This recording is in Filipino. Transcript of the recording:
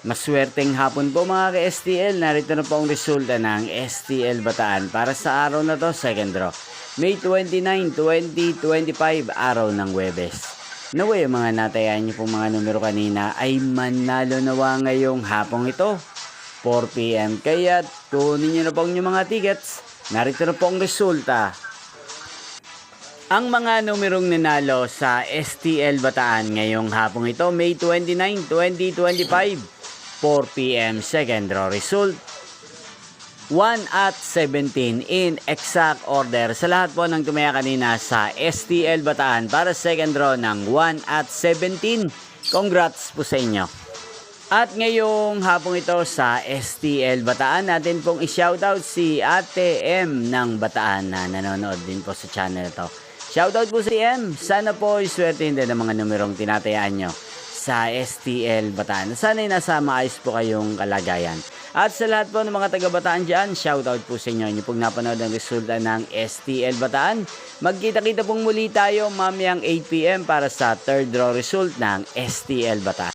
Maswerteng hapon po mga ka-STL. Narito na po ang resulta ng STL Bataan para sa araw na to, second draw. May 29, 2025, araw ng Huwebes. Naway mga natayaan niyo pong mga numero kanina ay manalo nawa ngayong hapong ito, 4 PM. Kaya kunin niyo na po ang inyong mga tickets. Narito na po ang resulta. Ang mga numerong nanalo sa STL Bataan ngayong hapong ito, May 29, 2025, 4 PM, second draw result 1 at 17 in exact order sa lahat po ng tumaya kanina sa STL Bataan para second draw ng 1 at 17. Congrats po sa inyo. At ngayong hapong ito sa STL Bataan, natin pong i-shoutout si Ate M ng Bataan na nanonood din po sa channel ito. Shoutout po si M. Sana po iswertein din ang mga numerong tinatayaan nyo sa STL Bataan. Sana'y nasa maayos po kayong kalagayan. At sa lahat po ng mga taga-Bataan dyan, shoutout po sa inyo. Inyo pong napanood ang resulta ng STL Bataan. Magkita-kita pong muli tayo mamayang 8 PM para sa third draw result ng STL Bataan.